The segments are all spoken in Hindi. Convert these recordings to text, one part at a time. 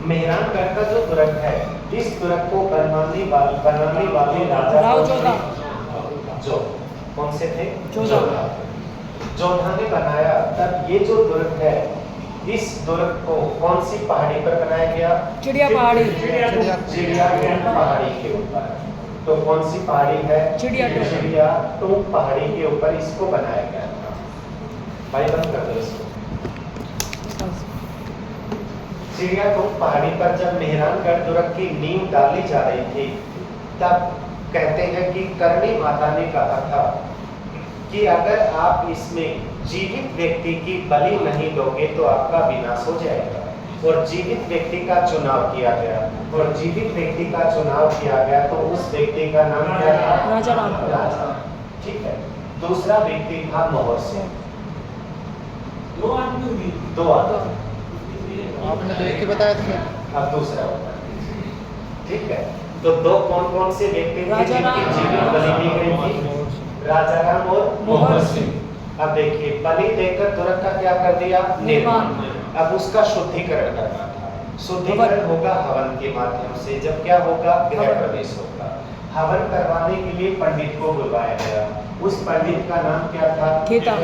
मेहरानगढ़ का जो दुर्ग है, इस दुर्ग को बनाने वाले राजा जो कौन से थे? जोधा ने बनाया। तब ये जो दुर्ग है, इस दुर्ग को कौन सी पहाड़ी पर बनाया गया? चिड़िया पहाड़ी पहाड़ी के ऊपर। तो कौन सी पहाड़ी है? चिड़ियाटूंग पहाड़ी के ऊपर इसको बनाया गया था। भाई बंद कर दो इसको। चिड़ियाटूंग पहाड़ी पर जब मेहरानगढ़ दुर्ग की नींव डाली जा रही थी, तब कहते हैं कि करणी माता ने कहा था कि अगर आप इसमें जीवित व्यक्ति की बलि नहीं दोगे तो आपका विनाश हो जाएगा। और जीवित व्यक्ति का चुनाव किया गया, और जीवित व्यक्ति का चुनाव किया गया तो उस व्यक्ति का नाम क्या था? राजा। ठीक है। दूसरा व्यक्ति था मोहर सिंह। दो आदमी आपने तो एक ही बताया था। अब दूसरा होता है। ठीक है। तो दो कौन कौन से व्यक्ति थे जिनकी जीवित बलि दी गई थी? राजा राम और मोहर सिंह। अब देखिए, बलि देकर तुरंत का क्या कर दिया? निर्माण। अब उसका शुद्धिकरण करना था। शुद्धिकरण होगा हवन के माध्यम से। जब क्या होगा? गृह प्रवेश होगा। हवन करवाने के लिए पंडित को बुलवाया गया। उस पंडित का नाम क्या था? खेता।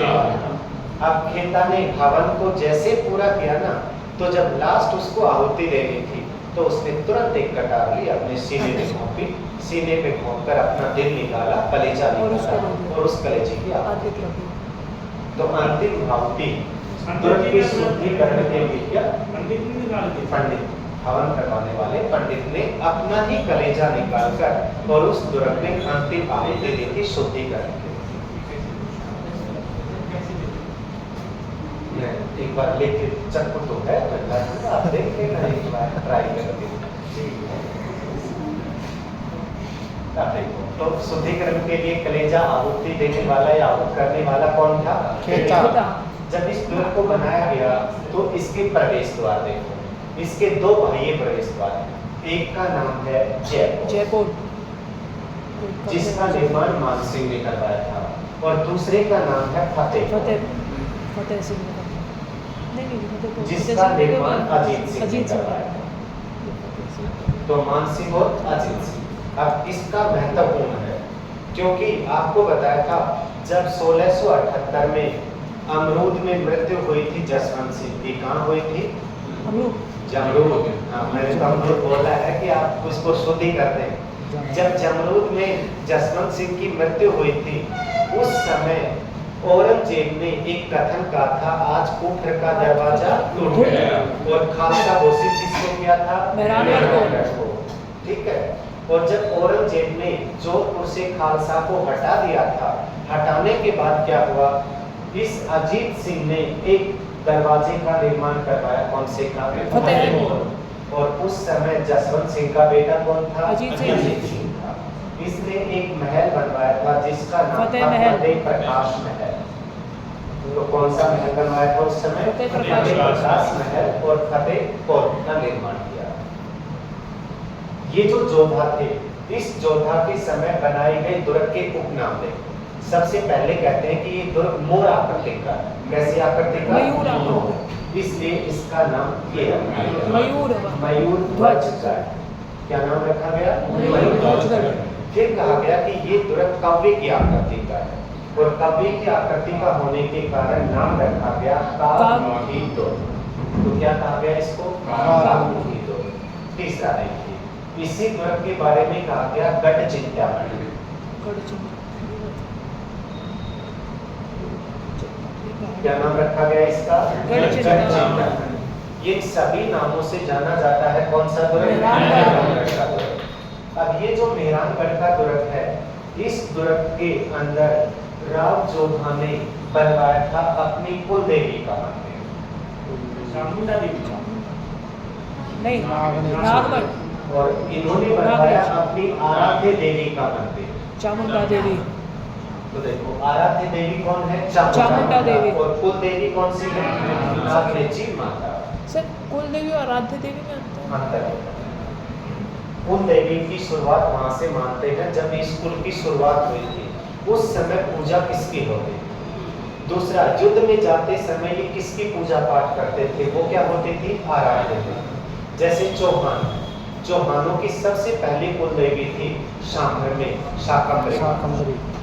अब खेता ने हवन को जैसे पूरा किया ना, तो जब लास्ट उसको आहुति देनी थी, तो उसने तुरंत एक कटार ली, अपने सीने में घोंपी, सीने पे घोंपकर अपना दिल निकाला, कलेजा निकाला और उस कलेजे की आहुति दी। तो अंतिम आहुति दुर्ग के शुद्धिकरण के लिए क्या? पंडित, हवन करवाने वाले पंडित ने अपना ही कलेजा निकालकर और उस दुर्ग में अंतिम आहुति दी थी शुद्धिकरण के लिए। एक बार लेके चक्कू तो है, आप देख लेना, एक बार ट्राई करके। तो शुद्धिकरण के लिए कलेजा आहुति देने वाला या आहुत करने वाला कौन था? खेता। जब इस दुर्ग को बनाया गया तो इसके प्रवेश द्वार देखो, इसके दो बाह्य प्रवेश द्वार। एक का नाम है जयपुर, जिसका निर्माण मानसिंह ने करवाया था, और दूसरे का नाम है फतेह सिंह, जिसका निर्माण अजीत सिंह ने करवाया था। तो मानसिंह और अजीत सिंह। अब इसका महत्वपूर्ण है, क्योंकि आपको बताया था जब 1678 में अमरूद में मृत्यु हुई थी जसवंत सिंह की। कहाँ हुई थी? जमरूद। मैंने तो अमरूद बोला है कि आप उसको शुद्धि कर दें। जब जमरूद में जसवंत सिंह की मृत्यु हुई थी, उस समय औरंगजेब ने एक कथन कहा था, आज कुफर का दरवाजा टूट गया, और खालसा घोषित किसको किया था? मेहरानगढ़ को। ठीक है। और जब औरंगजेब ने जोधपुर से खालसा को हटा दिया था, हटाने के बाद क्या हुआ? इस अजीत सिंह ने एक दरवाजे का निर्माण करवाया। कौन से का? फतेहपुर। और उस समय जसवंत सिंह का बेटा कौन था? अजीत सिंह था। इसने एक महल बनवाया था जिसका नाम था फतेह प्रकाश महल। तो कौन सा महल बनवाया था उस समय? फतेह प्रकाश महल, और फतेहपुर का निर्माण किया। ये जो जोधा थे, इस जोधा के समय बनाए गए दुर्ग के उपनाम देखो। सबसे पहले कहते हैं कि ये दुर्ग मोर आकृति का है। कैसी आकृति का? मयूर। इसलिए इसका नाम ये है मयूर ध्वज का। क्या नाम रखा गया? मयूर ध्वज। फिर कहा गया कि ये दुर्ग कव्वे की आकृति का है, और कव्वे की आकृति का होने के कारण नाम रखा गया काकमुखी दुर्ग। तो क्या कहा गया इसको? काकमुखी दुर्ग। तीसरा देखिए, इसी दुर्ग के बारे में कहा गया गढ़ चिंतामणि। क्या नाम रखा गया इसका? गढ़ चिंतामणि। ये सभी नामों से जाना जाता है कौन सा दुर्ग? मेहरानगढ़ का दुर्ग। अब ये जो मेहरानगढ़ का दुर्ग है, इस दुर्ग के अंदर राव जोधा ने बनवाया था अपनी कुल देवी का मंदिर। चामुंडा देवी नहीं, नागमठ। और इन्होंने बनवाया अपनी आराध्य देवी का मंदिर, चामुंडा देवी। तो देखो, आराध्य देवी कौन है? चामुंडा देवी। और कुल देवी कौन सी है? नागेची माता। सर, कुल देवी और आराध्य देवी में अंतर है। कुल देवी की शुरुआत वहां से मानते हैं जब इस कुल की शुरुआत हुई थी, उस समय पूजा किसकी होती थी? दूसरा, युद्ध में जाते समय ये किसकी पूजा पाठ करते थे? वो क्या होती थी? आराध्य देवी। जैसे चौहान, चौहानों की सबसे पहली कुल देवी थी शांभर में शाकंभरी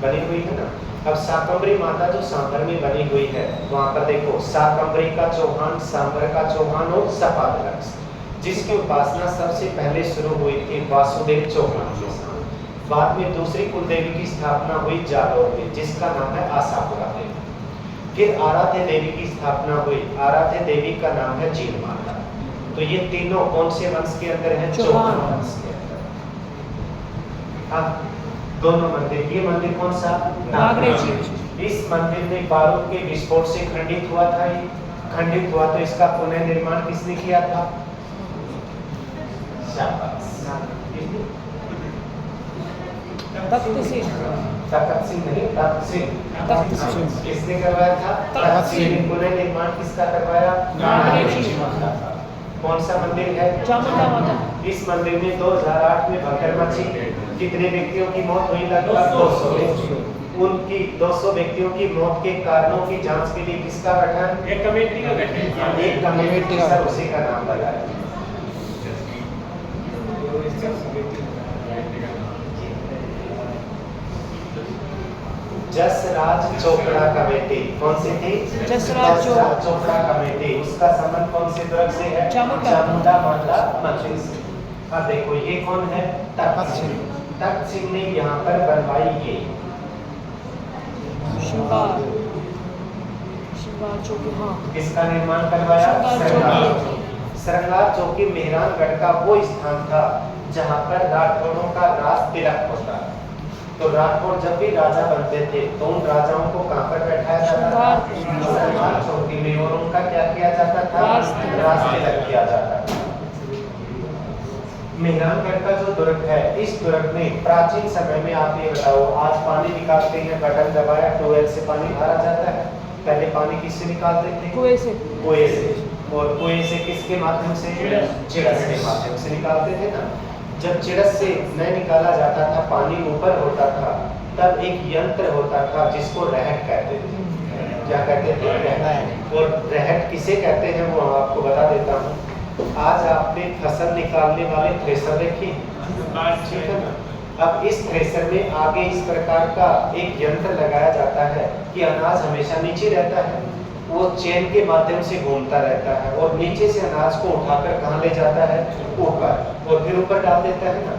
बनी हुई है ना। अब शाकंभरी माता जो सांभर में बनी हुई है, वहां पर देखो शाकंभरी का चौहान, सांभर का चौहान और सपादलक्ष, जिसकी उपासना सबसे पहले शुरू हुई थी वासुदेव चौहान के साथ। बाद में दूसरी कुल देवी की स्थापना हुई जालौर में, जिसका नाम है आशापुरा देवी। फिर आराध्य देवी की स्थापना हुई, आराध्य देवी का नाम है जीन माता। तो ये तीनों कौन से वंश के अंदर है? चौहान वंश के अंदर। हाँ, दोनों मंदिर, ये मंदिर कौन सा? नागरेची। इस मंदिर में बारूद के विस्फोट से खंडित हुआ था। ये खंडित हुआ तो इसका पुनः निर्माण किसने किया था? शाबाश, तख्त सिंह। तख्त सिंह नहीं, तख्त सिंह। किसने करवाया था? तख्त सिंह। पुनः निर्माण किसका करवाया? नागरेची माता का। कौन सा मंदिर है? चामुंडा माता। इस मंदिर में 2008 में भगदड़ मची। कितने व्यक्तियों की मौत हुई? लगभग 200। उनकी 200 व्यक्तियों की मौत के कारणों की जांच के लिए किसका गठन? एक कमेटी का गठन। एक कमेटी, सर उसी का नाम बताया। जसराज चोपड़ा कमेटी, कौन सी थी? जसराज चोपड़ा कमेटी। उसका संबंध कौन से दुर्ग से है? चामुंडा माता मंदिर से। अब देखो ये कौन है? तख्त सिंह। तख्त सिंह ने यहाँ पर बनवाई ये श्रृंगार चौकी। हाँ, किसका निर्माण करवाया? श्रृंगार चौकी मेहरानगढ़ का वो स्थान था जहाँ पर राठौड़ों का राज तिलक होता। तो राठौड़ जब भी राजा बनते थे तो उन राजाओं को कहाँ पर बैठाया जाता था? श्रृंगार चौकी में। और उनका क्या किया जाता था? राज तिलक किया जाता था। मेहरानगढ़ का जो दुर्ग है, इस दुर्ग में प्राचीन समय में आप ये बताओ, आज पानी निकालते हैं, बटन दबाया, ट्यूबवेल से पानी भरा जाता है। पहले पानी किससे निकालते थे? कुएं से। कुएं से। और कुएं से किसके माध्यम से? चिड़स के माध्यम से निकालते थे ना। जब चिड़स से न निकाला जाता था, पानी ऊपर होता था, तब एक यंत्र होता था जिसको रहट कहते थे। क्या कहते थे? रहट। और रहट किसे कहते हैं वो आपको बता देता हूँ। आज आपने फसल निकालने वाले थ्रेसर देखी, ठीक है ना। अब इस थ्रेसर में आगे इस प्रकार का एक यंत्र लगाया जाता है कि अनाज हमेशा नीचे रहता है, वो चेन के माध्यम से घूमता रहता है और नीचे से अनाज को उठाकर कहाँ ले जाता है? ऊपर, और फिर ऊपर डाल देता है ना।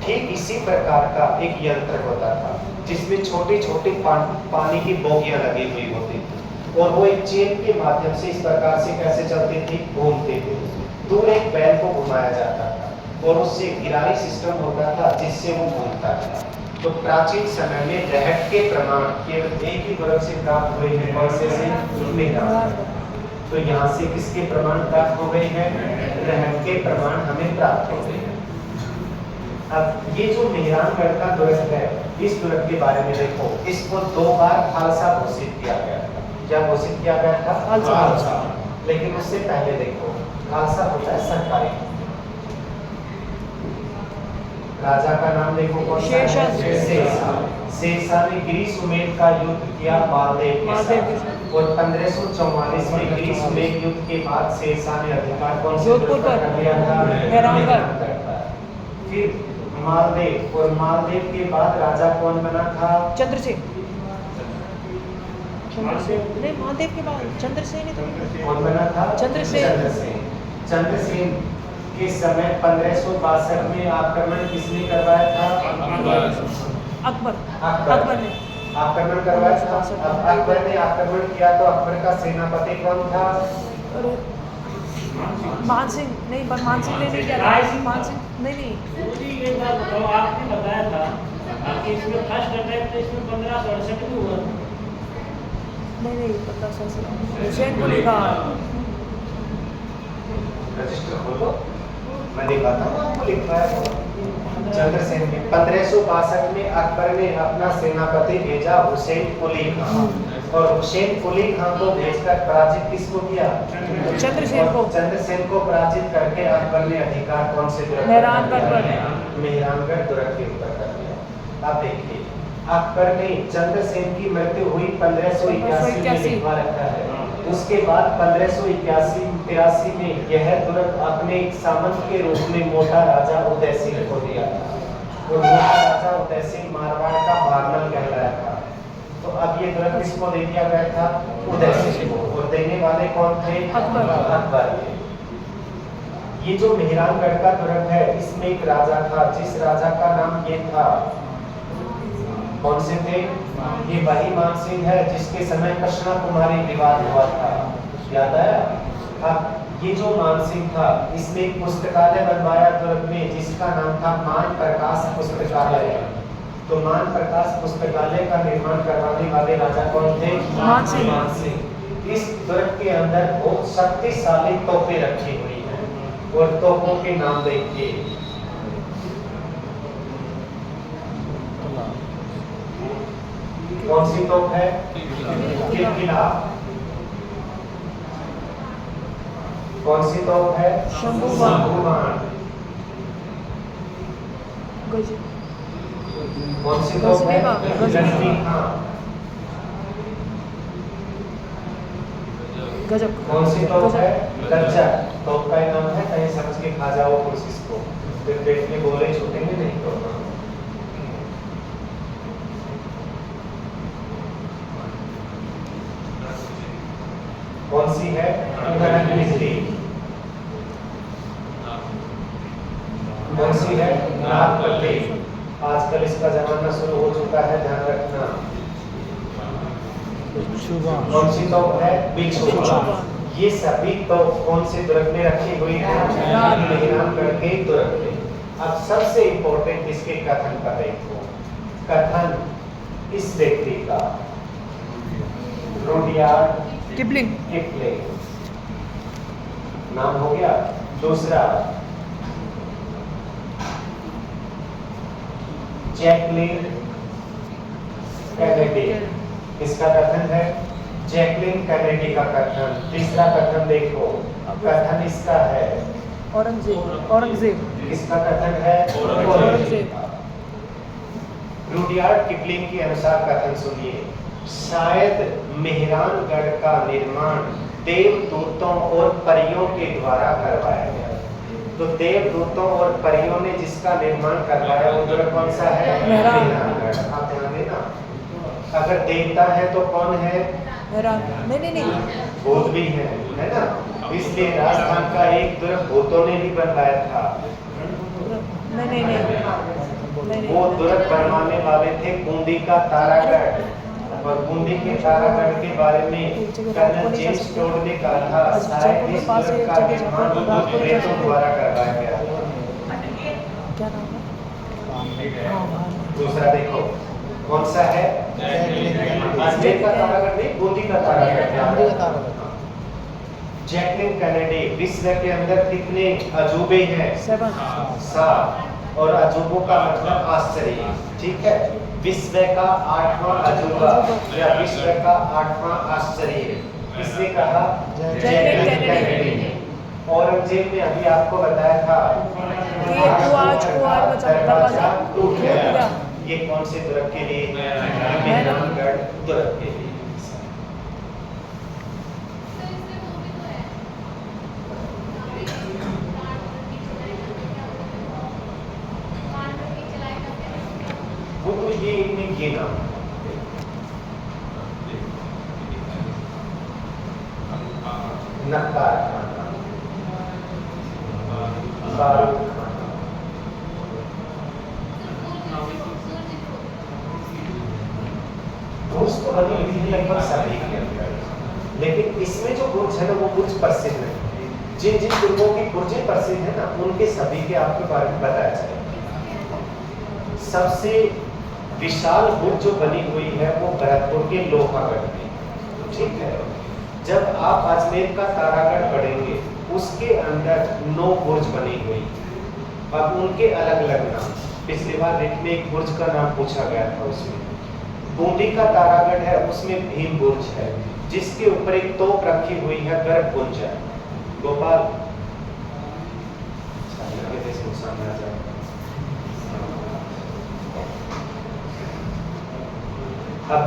ठीक इसी प्रकार का एक यंत्र होता था जिसमें छोटी छोटी पानी की बोगियां लगी हुई होती थी और वो एक चेन के माध्यम से इस प्रकार से कैसे चलती थी? घूमती थी। दूर एक बैल को घुमाया जाता था और उससे गिरारी सिस्टम होता था जिससे वो घूमता था। तो प्राचीन समय में रहट के प्रमाण केवल एक ही वर्ग से प्राप्त हुए हैं, कौन से? तो यहाँ से किसके प्रमाण प्राप्त हो गए हैं? रहट के प्रमाण हमें प्राप्त हो गए हैं। अब ये जो मेहरानगढ़ का दुर्ग है, इस दुर्ग के बारे में देखो, इसको 2 बार खालसा घोषित किया गया था। क्या घोषित किया गया था? खालसा। लेकिन उससे पहले देखो, खालसा होता है सरकारी। राजा का नाम देखो कौन सा है? शेरशाह ने गिरी सुमेध का युद्ध किया मालदेव के साथ। और 1544 में गिरी सुमेध युद्ध के बाद शेरशाह ने अधिकार कौन से जोधपुर पर कर लिया था? मेहरानगढ़। फिर मालदेव, और मालदेव के बाद राजा कौन बना था? चंद्रसेन। नहीं, महादेव के बाद चंद्रसेन ही तो। कौन बना था? चंद्रसेन। चंद्रसेन के समय 1562 में आक्रमण किसने करवाया था? अकबर। अकबर ने आक्रमण करवाया था। अब अकबर ने आक्रमण किया तो अकबर का सेनापति कौन था? मान सिंह। नहीं, मान सिंह ने नहीं किया था। मान सिंह नहीं। एक बात बताओ, आपने बताया था कि इसमें फर्स्ट अटैक तो इसमें 1568 में हुआ था। नहीं, 1568 हुसैन को लिखा। रजिस्टर खोलो, मैं दिखाता हूँ आपको लिखवाया हुआ। चंद्रसेन के 1562 में अकबर ने अपना सेनापति भेजा हुसैन कुली खां, और हुसैन कुली खां को भेजकर पराजित किसको किया? चंद्रसेन को। चंद्रसेन को पराजित करके अकबर ने अधिकार कौन से दुर्ग? मेहरानगढ़ पर। मेहरानगढ़ दुर्ग के ऊपर कर दिया। अब देखिए, अकबर ने चंद्रसेन की मृत्यु हुई 1581 में लिखवा रखा है। उसके बाद 1581-83 में यह दुर्ग अपने एक सामंत के रूप में मोटा राजा उदय सिंह को दिया था। और मोटा राजा उदय सिंह मारवाड़ का बारमल कहलाया था। तो अब ये दुर्ग किसको दे दिया गया था? उदय सिंह को। और देने वाले कौन थे? अकबर। ये जो मेहरानगढ़ का दुर्ग है, इसमें एक राजा था, जिस राजा का नाम ये था, कौन से थे? ये वही मानसिंह है जिसके समय कृष्णा कुमारी विवाद हुआ था, याद आया? अब ये जो मानसिंह था, इसने एक पुस्तकालय बनवाया दुर्ग में, जिसका नाम था मान प्रकाश पुस्तकालय। तो मान प्रकाश पुस्तकालय का निर्माण करवाने वाले राजा कौन थे? मानसिंह। इस दुर्ग के अंदर बहुत शक्तिशाली तोपें रखी हुई हैं और तोपों के नाम देखिए। कौन सी तोप है? किलकिला। कौन सी तोप है? शंभुबाण। कौन सी तोप है? गजनी। हाँ। गजब। कौन सी तोप है? गज्जक। तोप का ही नाम है, कहीं समझ के खा जाओ कोशिश को, फिर पेट में गोले छूटेंगे नहीं तो। कौन सी है? बिजली। कौन सी है? नागपट्टी। आजकल इसका जमाना शुरू हो चुका है, ध्यान रखना। कौन सी तोप है? बिच्छू। ये सभी तोप कौन से दुर्ग में रखी हुई है? मेहरानगढ़ के दुर्ग में। अब सबसे इंपॉर्टेंट इसके कथन का देखो। कथन इस व्यक्ति का, रुडयार्ड किपलिंग। नाम हो गया। दूसरा जैकलिन कैनेडी, इसका कथन है जैकलिन कैनेडी का कथन। तीसरा कथन देखो, कथन इसका है औरंगजेब। इसका कथन है औरंगजेब। रुडयार्ड किपलिंग के अनुसार कथन सुनिए। शायद मेहरानगढ़ का निर्माण देवदूतों और परियों के द्वारा करवाया गया। तो देवदूतों और परियों ने जिसका निर्माण करवाया वो दुर्ग कौन सा है? मेहरानगढ़। आप ध्यान देना, अगर देवता है तो कौन है? नहीं भूत भी है ना? इसलिए राजस्थान का एक दुर्ग भूतों ने भी बनवाया था। नहीं। वो दुर्ग बनवाने वाले थे बूंदी का तारागढ़। और बूंदी के तारागढ़ के बारे में कर्नल जेम्स टोड ने कहा था, शायद इस दुर्ग का निर्माण प्रेतों द्वारा करवाया गया। क्या नाम है? दूसरा देखो, कौन सा है? अजमेर का तारागढ़ नहीं, बूंदी का तारागढ़। Jacqueline Kennedy. विश्व के अंदर कितने अजूबे हैं? 7। और अजूबों का मतलब आश्चर्य, ठीक है? विश्व का 8वां अजूबा या विश्व का 8वां आश्चर्य किसने कहा? जैकलिन कैनेडी ने। औरंगजेब ने अभी आपको बताया था दरवाजा टूट गया। ये कौन से दुर्ग के लिए? मेहरानगढ़ दुर्ग के लिए। वो तो ये इनने गिना। नक्कार खाना, बारूद खाना, बुर्ज तो बनी हुई है लगभग सभी के अंदर, लेकिन इसमें जो बुर्ज है ना वो बुर्ज प्रसिद्ध नहीं। जिन जिन दुर्गों की बुर्जें प्रसिद्ध है ना उनके सभी के आपके बारे में बताया जाए। सबसे विशाल बुर्ज जो बनी हुई है वो भरतपुर के लोहागढ़ में, ठीक है? जब आप अजमेर का तारागढ़ पढ़ेंगे उसके अंदर 9 बुर्ज बनी हुई। अब उनके अलग अलग नाम, पिछली बार रिट में एक बुर्ज का नाम पूछा गया था। उसमें बूंदी का तारागढ़ है, उसमें भीम बुर्ज है जिसके ऊपर एक तोप रखी हुई है गर्भपुंज। गोपाल अब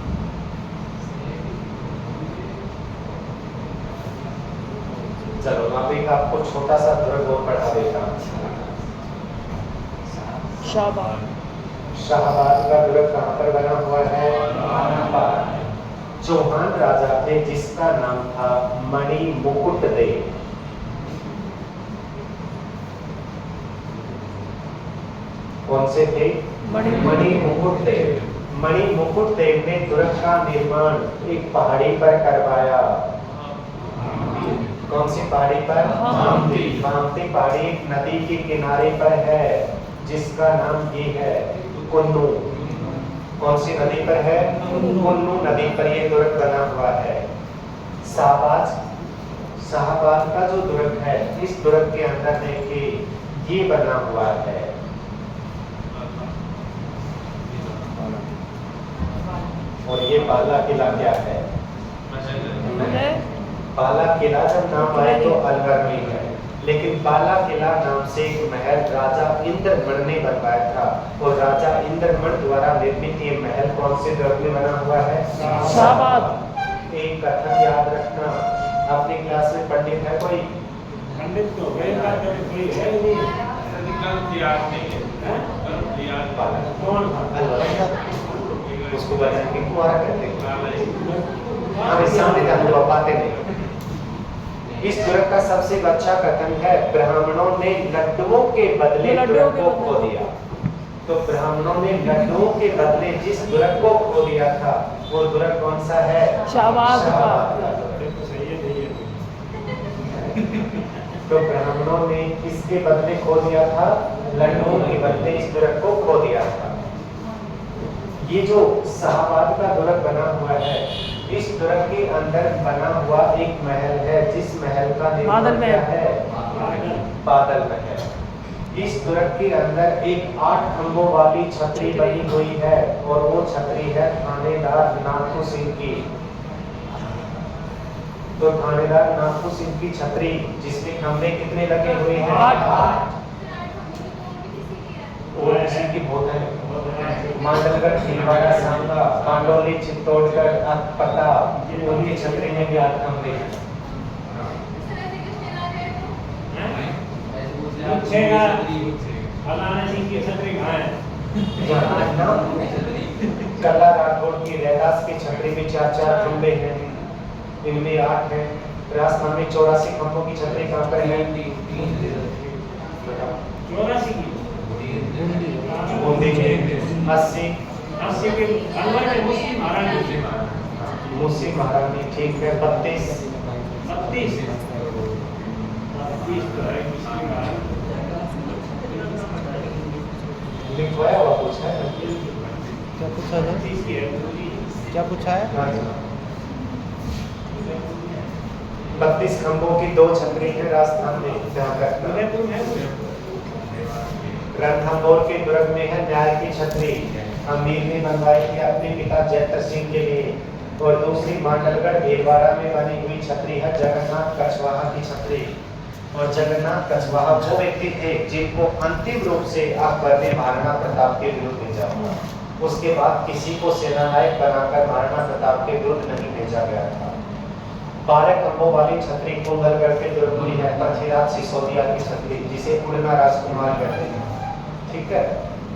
छोटा सा दुर्ग और पढ़ा देगा। शाहबाद। शाहबाद का दुर्ग कहाँ पर बना हुआ है? महापाल। चौहान राजा थे जिसका नाम था मणि मुकुटदेव। कौन से थे? मणि मुकुटदेव। मणि मुकुटदेव ने दुर्ग का निर्माण एक पहाड़ी पर करवाया। कौन सी पहाड़ी पर? भामती। भामती पहाड़ी एक नदी के किनारे पर है जिसका नाम ये है कुन्नू। कौन सी नदी पर है? कुन्नू नदी पर ये दुर्ग बना हुआ है। शाहबाद का जो दुर्ग है, इस दुर्ग के अंदर देखिए ये बना हुआ है। और ये बाला किला क्या है? बाला किला जब नाम आए तो अलवर में है, लेकिन बाला किला नाम से एक महल राजा इंद्रमण ने बनवाया था। और राजा इंद्रमण द्वारा निर्मित ये महल कौन से दुर्ग में बना हुआ है? शाहबाद। एक कथन याद रखना, अपनी क्लास में पंडित है कोई? पंडित तो कोई है नहीं। कौन उसको बना के कुआरा कहते हैं। हमें सामने का अनुभव पाते नहीं। इस दुर्ग का सबसे अच्छा कथन है, ब्राह्मणों ने लड्डुओं के बदले दुर्ग को खो दिया। तो ब्राह्मणों ने लड्डुओं के बदले जिस दुर्ग को खो दिया था वो दुर्ग कौन सा है? शाहबाद का। तो ब्राह्मणों ने किसके बदले खो दिया था? लड्डुओं के बदले इस दुर्ग को खो दिया था। ये जो शाहबाद का दुर्ग बना हुआ है, इस दुर्ग के अंदर बना हुआ एक महल है जिस महल का निर्माण क्या है? बादल महल। इस दुर्ग के अंदर एक 8 खंभों वाली छतरी बनी हुई है और वो छतरी है थानेदार नाथू सिंह की। तो थानेदार नाथू सिंह की छतरी जिसमें खंभे कितने लगे हुए हैं? 8। और इसी की बहुत है मांडलगढ़, भीलवाड़ा, सांगा, कांडोली, चित्तौड़गढ़, अतपता, उनकी छतरी में भी 8 खंभे हैं। पूछेगा फलाना जी की छतरी कहाँ है? यहाँ ना कला राठौड़ की रैदास की छतरी में 4-4 खंभे हैं, इनमें 8 हैं। राजस्थान में 84 खंभों की छतरी कहाँ पर है? 84 की बूंदी में 80 के अलवर में मुस्लिम महारानी। मुस्लिम महारानी, ठीक है। 32 तो है मुस्लिम महारानी। लिखवाया हुआ कुछ है? क्या पूछा है? 30 की है। क्या पूछा है? 32 खंभों की 2 छतरी है राजस्थान में, ध्यान रखना। उदयपुर में है। रणथंभौर के दुर्ग में है न्याय की छतरी, अमीर ने बनवाई थी अपने पिता जयत्र सिंह के लिए। और दूसरी मांडलगढ़, भीलवाड़ा में बनी हुई छतरी है जगन्नाथ कछवाहा की छतरी। और जगन्नाथ कछवाहा वो व्यक्ति थे जिनको अंतिम रूप से अकबर ने महाराणा प्रताप के विरुद्ध भेजा। उसके बाद किसी को सेनानायक बनाकर महाराणा प्रताप के विरुद्ध नहीं भेजा गया था। 12 खंभों वाली छतरी कुंभलगढ़ के दुर्ग में है, पृथ्वीराज सिसोदिया की छतरी जिसे उड़ना राजकुमार कहते हैं, ठीक है।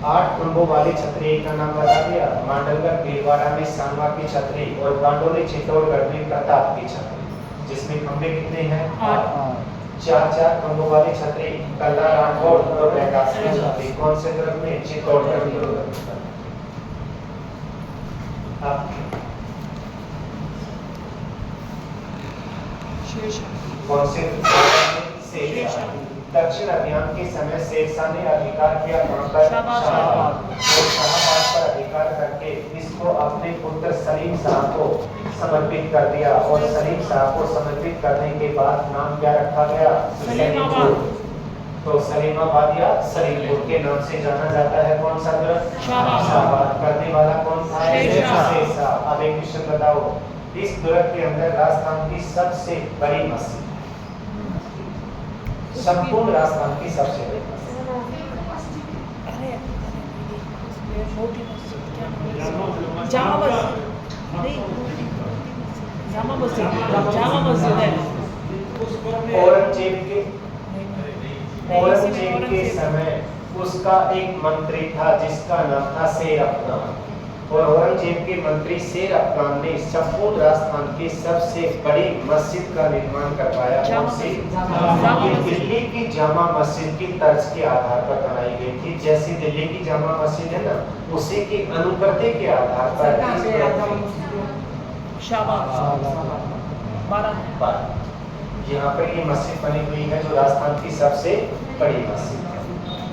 8 खंभों वाली छतरी का नाम बता दिया, मांडलगढ़, भीलवाड़ा में सांगा की छतरी और कांडोली, चित्तौड़गढ़ में प्रताप की छतरी, जिसमें खंभे कितने हैं? 8। 4-4 खंभों वाली छतरी कला राठौड़ और रैदास की छतरी कौन से दुर्ग में? चित्तौड़गढ़ के दुर्ग में। कौन से? शेरशाह। दक्षिण अभियान के समय शेरशाह ने अधिकार किया कहां पर? शाहबाद। और शाहबाद पर अधिकार करके इसको अपने पुत्र सलीम शाह को समर्पित कर दिया। और सलीम शाह को समर्पित करने के बाद नाम क्या रखा गया? सलीमपुर। तो सलीमाबाद या सलीमपुर के नाम से जाना जाता है कौन सा दुर्ग? शाहबाद। करने वाला कौन था? शेरशाह। अब एक क्वेश्चन बताओ, इस दुर्ग के अंदर राजस्थान की सबसे बड़ी मस्जिद, संपूर्ण राजस्थान की सबसे बड़ी मस्जिद, जामा मस्जिद है। औरंगजेब के औरंगजेब के समय उसका एक मंत्री था जिसका नाम था शेर अफगान, और औरंगजेब के मंत्री शेर अफगान ने संपूर्ण राजस्थान की सबसे बड़ी मस्जिद का निर्माण करवाया। कौन सी? ये दिल्ली की जामा मस्जिद की तर्ज के आधार पर बनाई गई थी। जैसी दिल्ली की जामा मस्जिद है ना, उसी की अनुकृति के आधार पर यहाँ पर ये मस्जिद बनी हुई है जो राजस्थान की सबसे बड़ी मस्जिद है।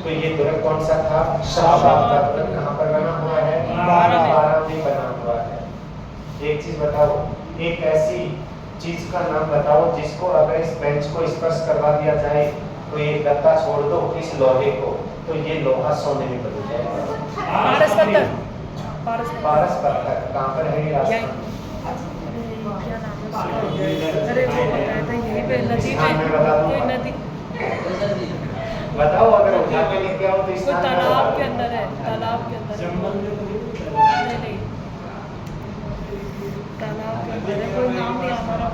तो ये दुर्ग कौन सा था? शाहबाद का दुर्ग। कहाँ पर बना हुआ है? बारां में बना हुआ है। एक चीज बताओ, एक ऐसी चीज का नाम बताओ जिसको अगर इस बेंच को स्पर्श करवा दिया जाए तो ये गत्ता छोड़ दो इस लोहे को, तो ये लोहा सोने में बदल जाएगा। पारस पत्थर। कहाँ पर है ये राजस्थान? अरे वो बताया था यहीं पे नदी हाँ, मैं बता दूंगा। कोई नदी बताओ, अगर उठा के लेके आओ तो इस कोई तालाब के अंदर है, तालाब के अंदर है। चंबल में तो नहीं नहीं, तालाब के अंदर है, कोई नाम नहीं हमारा।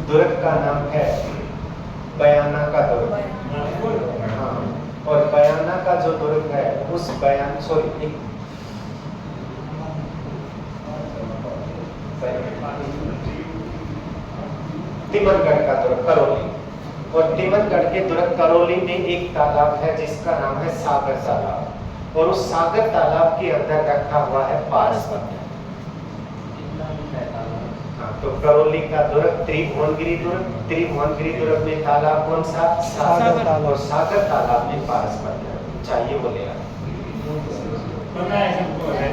दुर्ग का नाम है बयाना का दुर्ग। हाँ, और बयाना का जो दुर्ग है उस बयान तिमनगढ़ का दुर्ग करौली, और तिमनगढ़ के दुर्ग करौली में एक तालाब है जिसका नाम है सागर तालाब, और उस सागर तालाब के अंदर रखा हुआ है पारस पत्थर। हाँ, तो करौली का दुर्ग त्रिभुवनगिरी दुर्ग में तालाब कौन सा? सागर तालाब। और सागर तालाब में पारस पत्थर। चाहिए बोलेगा पता है सबको है।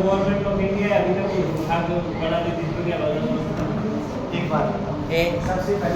गवर्नमेंट ऑफ इंडिया अभी तक उठा के बना के दिख गया। एक बात सबसे पहले